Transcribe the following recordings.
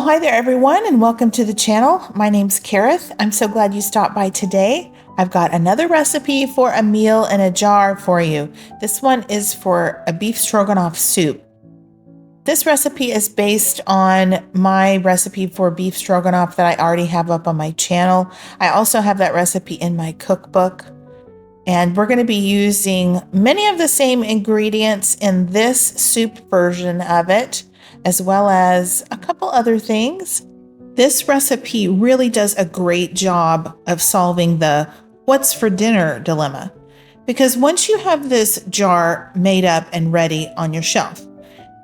Hi there everyone and welcome to the channel. My name's Kareth. I'm so glad you stopped by today. I've got another recipe for a meal in a jar for you. This one is for a beef stroganoff soup. This recipe is based on my recipe for beef stroganoff that I already have up on my channel. I also have that recipe in my cookbook. And we're going to be using many of the same ingredients in this soup version of it, as well as a couple other things. This recipe really does a great job of solving the what's for dinner dilemma. Because once you have this jar made up and ready on your shelf,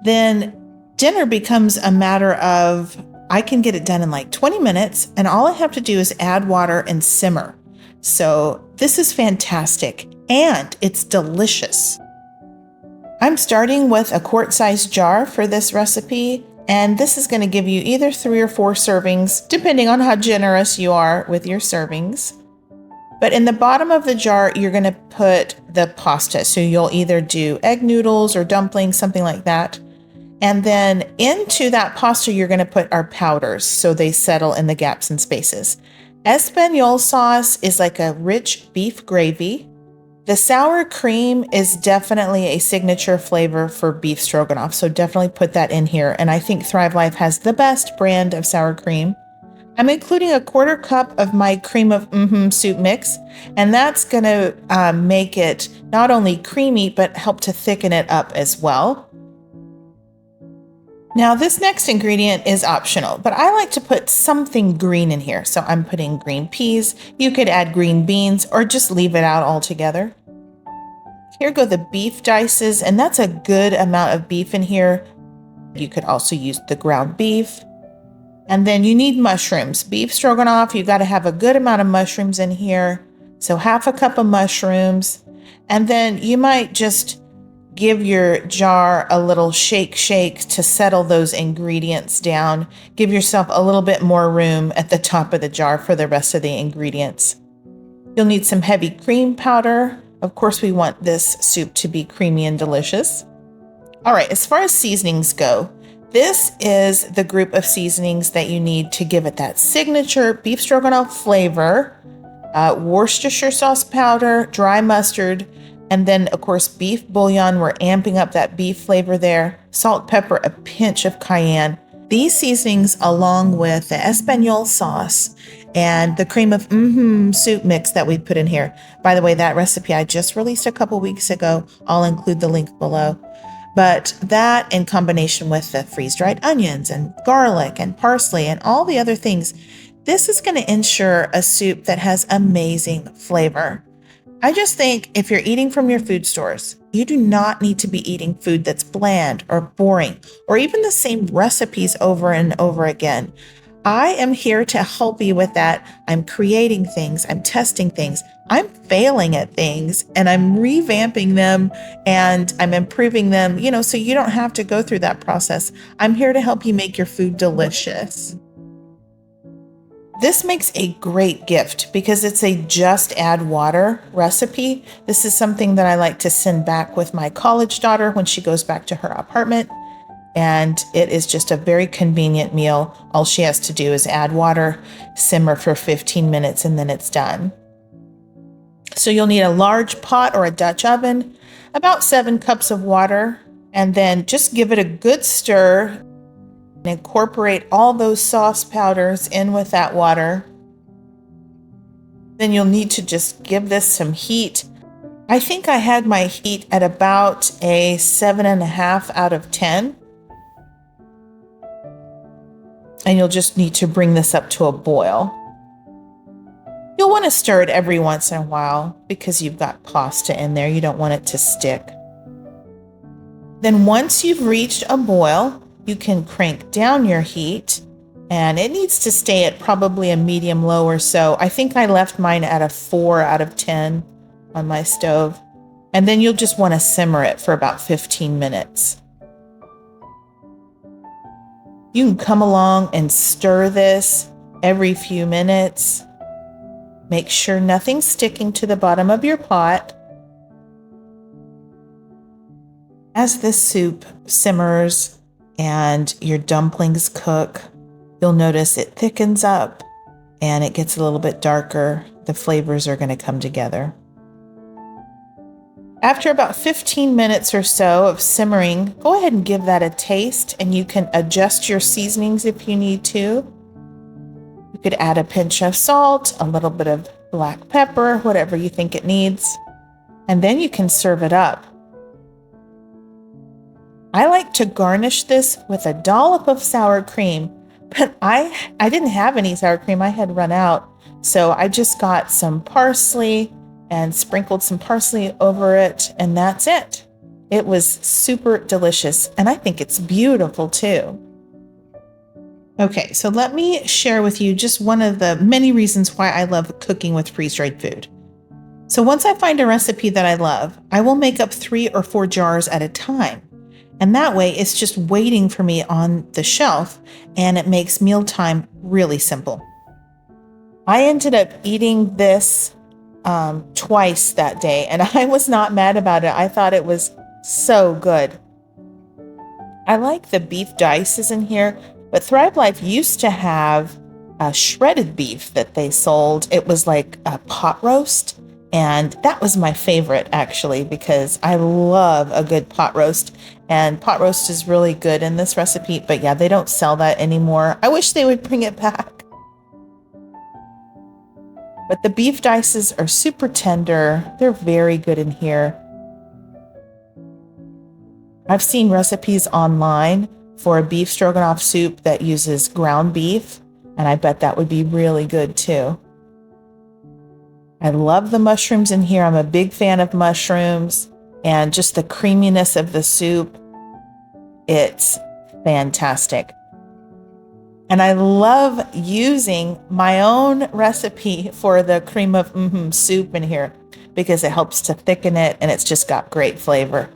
then dinner becomes a matter of, I can get it done in like 20 minutes, and all I have to do is add water and simmer. So this is fantastic, and it's delicious. I'm starting with a quart-sized jar for this recipe, and this is going to give you either 3 or 4 servings, depending on how generous you are with your servings. But in the bottom of the jar, you're going to put the pasta. So you'll either do egg noodles or dumplings, something like that. And then into that pasta, you're going to put our powders so they settle in the gaps and spaces. Espagnole sauce is like a rich beef gravy. The sour cream is definitely a signature flavor for beef stroganoff, so definitely put that in here. And I think Thrive Life has the best brand of sour cream. I'm including a 1/4 cup of my cream of soup mix, and that's going to make it not only creamy, but help to thicken it up as well. Now, this next ingredient is optional, but I like to put something green in here. So I'm putting green peas. You could add green beans or just leave it out altogether. Here go the beef dices, and that's a good amount of beef in here. You could also use the ground beef. And then you need mushrooms. Beef stroganoff, you got to have a good amount of mushrooms in here. So 1/2 cup of mushrooms. And then you might just give your jar a little shake to settle those ingredients down. Give yourself a little bit more room at the top of the jar for the rest of the ingredients. You'll need some heavy cream powder. Of course, we want this soup to be creamy and delicious. All right, as far as seasonings go, this is the group of seasonings that you need to give it that signature beef stroganoff flavor. Worcestershire sauce powder, dry mustard, and then, of course, beef bouillon. We're amping up that beef flavor there. Salt, pepper, a pinch of cayenne. These seasonings, along with the espagnole sauce and the cream of soup mix that we put in here. By the way, that recipe I just released a couple weeks ago. I'll include the link below. But that in combination with the freeze-dried onions and garlic and parsley and all the other things, this is going to ensure a soup that has amazing flavor. I just think if you're eating from your food stores, you do not need to be eating food that's bland or boring or even the same recipes over and over again. I am here to help you with that. I'm creating things, I'm testing things, I'm failing at things, and I'm revamping them and I'm improving them, so you don't have to go through that process. I'm here to help you make your food delicious. This makes a great gift because it's a just add water recipe. This is something that I like to send back with my college daughter when she goes back to her apartment. And it is just a very convenient meal. All she has to do is add water, simmer for 15 minutes, and then it's done. So you'll need a large pot or a Dutch oven, about 7 cups of water, and then just give it a good stir. Incorporate all those sauce powders in with that water. Then you'll need to just give this some heat. I think I had my heat at about a 7.5 out of 10. And you'll just need to bring this up to a boil. You'll want to stir it every once in a while because you've got pasta in there. You don't want it to stick. Then once you've reached a boil, you can crank down your heat, and it needs to stay at probably a medium low or so. I think I left mine at a 4 out of 10 on my stove. And then you'll just want to simmer it for about 15 minutes. You can come along and stir this every few minutes. Make sure nothing's sticking to the bottom of your pot. As this soup simmers and your dumplings cook, you'll notice it thickens up and it gets a little bit darker. The flavors are going to come together. After about 15 minutes or so of simmering, go ahead and give that a taste, and you can adjust your seasonings if you need to. You could add a pinch of salt, a little bit of black pepper, whatever you think it needs, and then you can serve it up. I like to garnish this with a dollop of sour cream, but I didn't have any sour cream. I had run out, so I just got some parsley and sprinkled some parsley over it, and that's it. It was super delicious, and I think it's beautiful too. Okay, so let me share with you just one of the many reasons why I love cooking with freeze-dried food. So once I find a recipe that I love, I will make up 3 or 4 jars at a time. And that way it's just waiting for me on the shelf, and it makes mealtime really simple. I ended up eating this twice that day, and I was not mad about it. I thought it was so good. I like the beef dices in here, but Thrive Life used to have a shredded beef that they sold. It was like a pot roast, and that was my favorite actually, because I love a good pot roast, and pot roast is really good in this recipe. But yeah, they don't sell that anymore. I wish they would bring it back. But the beef dices are super tender. They're very good in here. I've seen recipes online for a beef stroganoff soup that uses ground beef, and I bet that would be really good too. I love the mushrooms in here. I'm a big fan of mushrooms, and just the creaminess of the soup. It's fantastic. And I love using my own recipe for the cream of soup in here, because it helps to thicken it, and it's just got great flavor.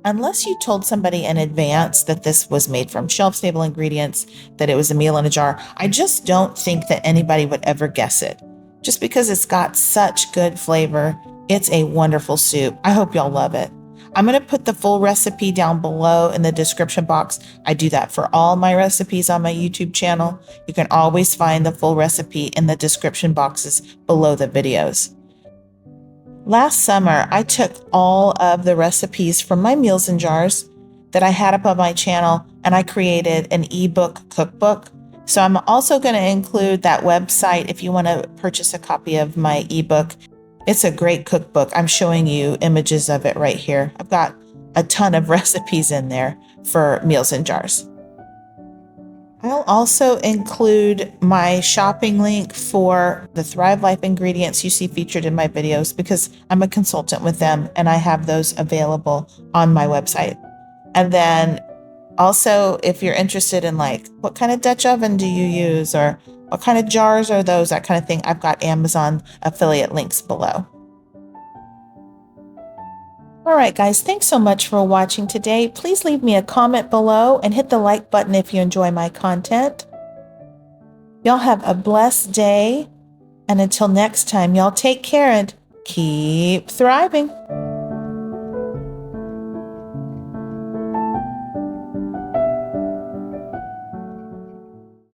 Unless you told somebody in advance that this was made from shelf-stable ingredients, that it was a meal in a jar, I just don't think that anybody would ever guess it. Just because it's got such good flavor, it's a wonderful soup. I hope y'all love it. I'm going to put the full recipe down below in the description box. I do that for all my recipes on my YouTube channel. You can always find the full recipe in the description boxes below the videos. Last summer, I took all of the recipes from my meals in jars that I had up on my channel, and I created an ebook cookbook. So I'm also going to include that website if you want to purchase a copy of my ebook. It's a great cookbook. I'm showing you images of it right here. I've got a ton of recipes in there for meals in jars. I'll also include my shopping link for the Thrive Life ingredients you see featured in my videos, because I'm a consultant with them and I have those available on my website. And then also, if you're interested in like, what kind of Dutch oven do you use, or what kind of jars are those, that kind of thing, I've got Amazon affiliate links below. All right, guys, thanks so much for watching today. Please leave me a comment below and hit the like button if you enjoy my content. Y'all have a blessed day. And until next time, y'all take care and keep thriving.